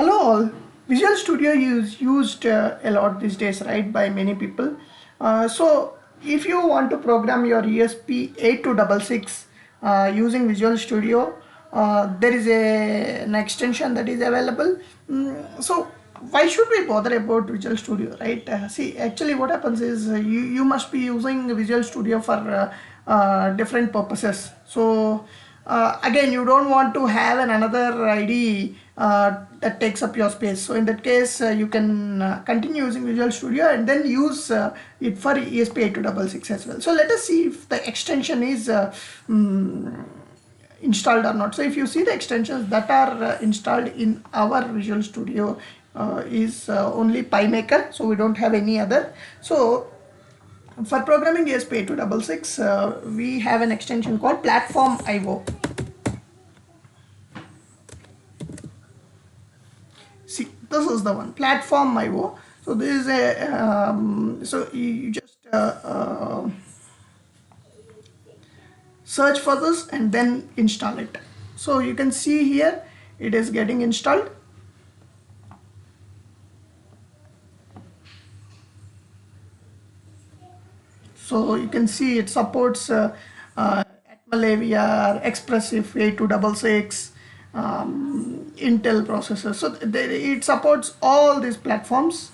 Hello all. Visual Studio is used a lot these days, right, by many people. So if you want to program your ESP8266 using Visual Studio, there is an extension that is available. So why should we bother about Visual Studio, right? See, actually what happens is you must be using Visual Studio for different purposes. So again, you don't want to have another IDE that takes up your space. So in that case, you can continue using Visual Studio and then use it for ESP8266 as well. So let us see if the extension is installed or not. So if you see the extensions that are installed in our Visual Studio is only PyMaker, so we don't have any other. So for programming ESP8266, we have an extension called Platform IO. See, this is the one, Platform IO. So this is a so you just search for this and then install it. So you can see here it is getting installed. So you can see it supports Atmel AVR, Expressif 8266, Intel processors. So it supports all these platforms.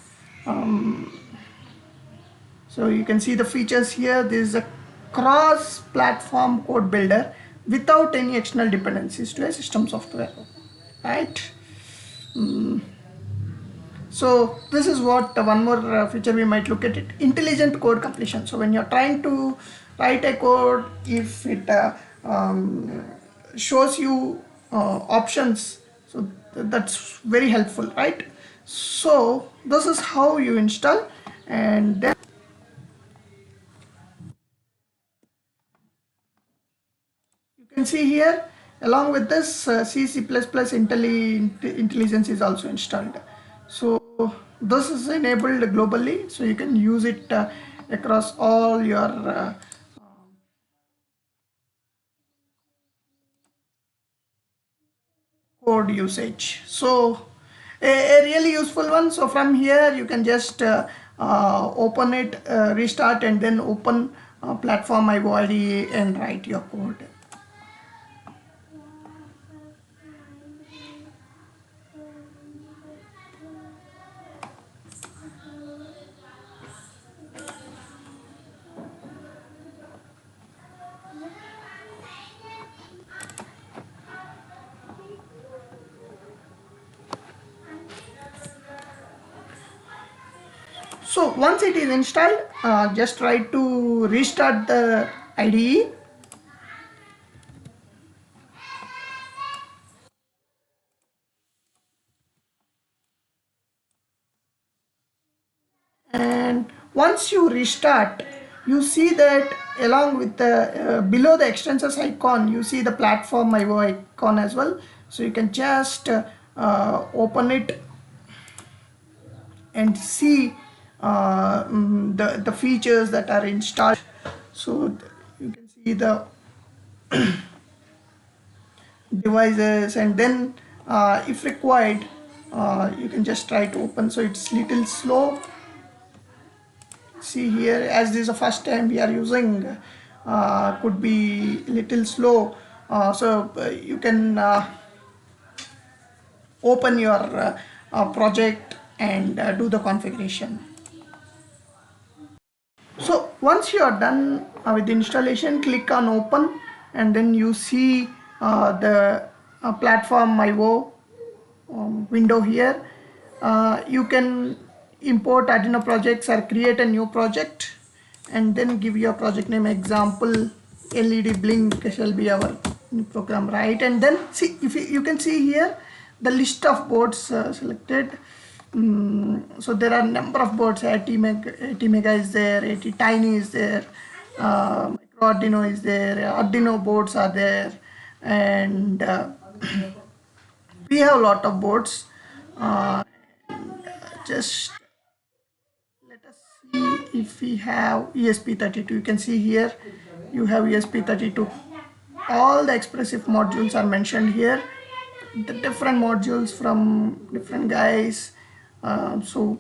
So you can see the features here. This is a cross-platform code builder without any external dependencies to a system software, right? So this is what one more feature we might look at it, intelligent code completion. So when you're trying to write a code, if it shows you options, so that's very helpful, right? So this is how you install, and then you can see here along with this C++ intelligence is also installed. So this is enabled globally, so you can use it across all your code usage. So a really useful one. So from here you can just open it, restart, and then open Platform IO IDE and write your code. So once it is installed, just try to restart the IDE. And once you restart, you see that along with the below the extensions icon, you see the Platform IO icon as well. So you can just open it and see the features that are installed. So you can see the devices, and then if required you can just try to open. So it's little slow. See here, as this is the first time we are using, could be little slow. So you can open your project and do the configuration. So once you are done with the installation, click on open, and then you see the Platform IO window here. You can import Arduino projects or create a new project, and then give your project name. Example, LED blink shall be our program, right? And then see, if you can see here the list of boards selected. So there are number of boards. 80 mega is there, 80 tiny is there, micro Arduino is there, Arduino boards are there, and we have a lot of boards. Just let us see if we have ESP32. You can see here you have ESP32. All the Expressif modules are mentioned here. the different modules from different guys. So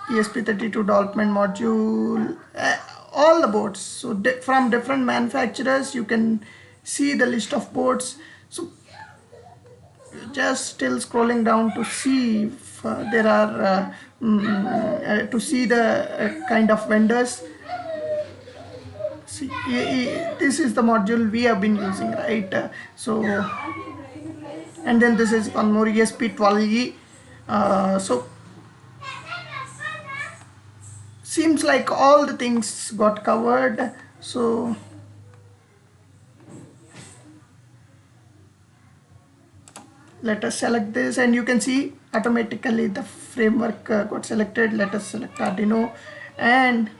ESP32 Dolphin module, all the boards. So from different manufacturers, you can see the list of boards. So just still scrolling down to see if there are to see the kind of vendors. See, this is the module we have been using, right? So, and then this is one more ESP12E. So seems like all the things got covered. So let us select this, and you can see automatically the framework got selected. Let us select Arduino and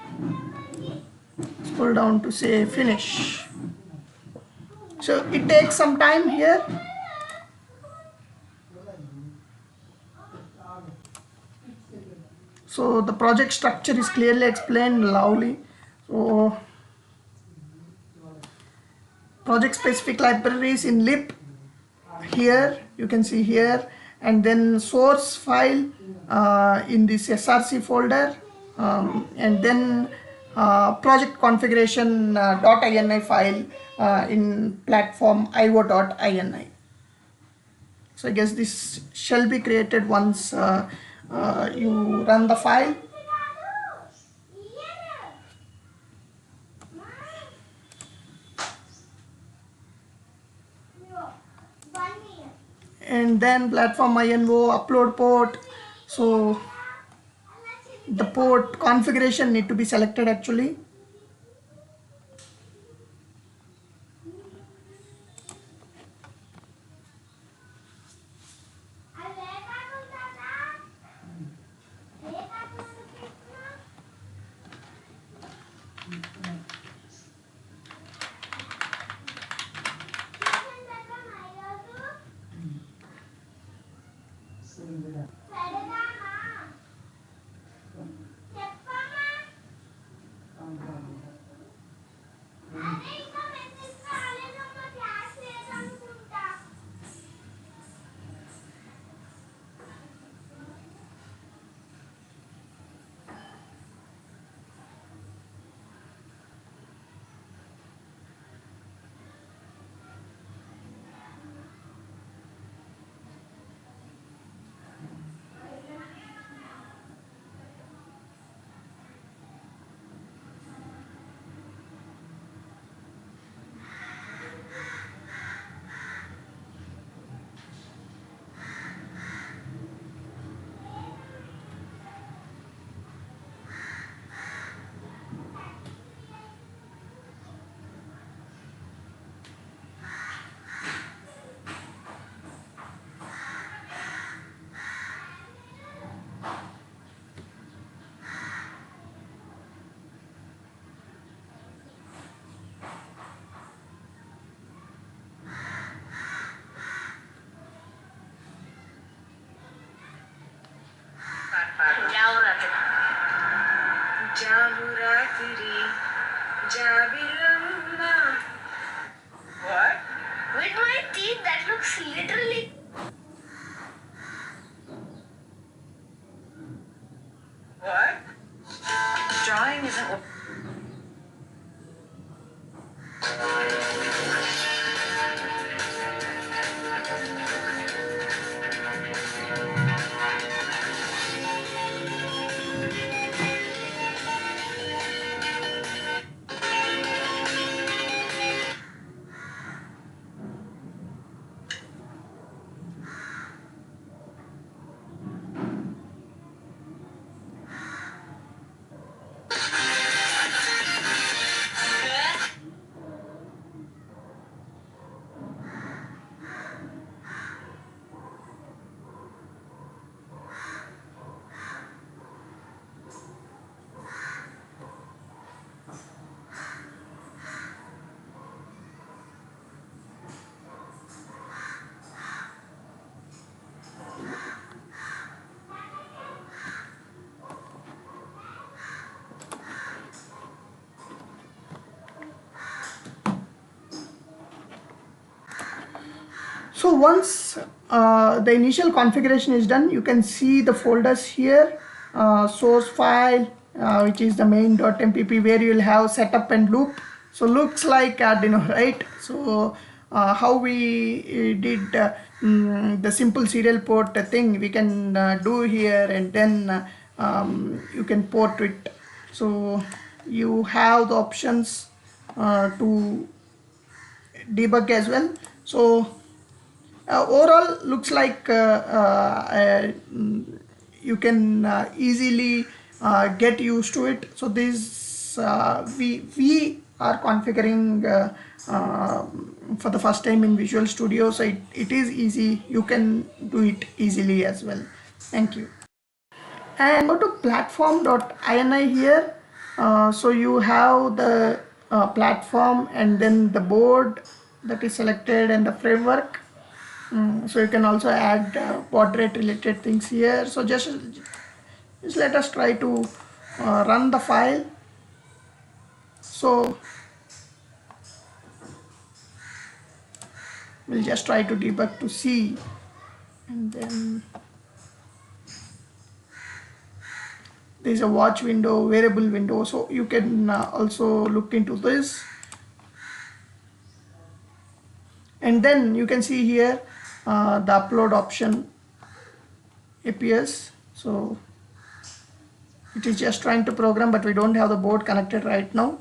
scroll down to say finish. So it takes some time here. So the project structure is clearly explained, lovely. So project specific libraries in lib, here you can see here, and then source file in this src folder, and then project configuration .ini file in platform io.ini. So I guess this shall be created once you run the file. And then platform INO upload port. So the port configuration need to be selected actually. So once the initial configuration is done, you can see the folders here, source file, which is the main.mpp, where you will have setup and loop. So looks like Arduino, right? So how we did the simple serial port thing, we can do here, and then you can port it. So you have the options to debug as well. So overall looks like you can easily get used to it. So this we are configuring for the first time in Visual Studio, so it is easy. You can do it easily as well. Thank you. And go to platform.ini here. So you have the platform and then the board that is selected and the framework. So you can also add baud rate related things here. So just let us try to run the file. So we'll just try to debug to see, and then there's a watch window, variable window, so you can also look into this. And then you can see here the upload option appears. So it is just trying to program, but we don't have the board connected right now.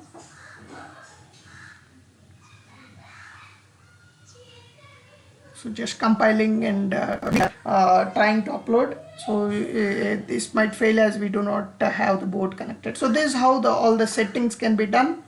So just compiling and trying to upload. So this might fail as we do not have the board connected. So this is how all the settings can be done.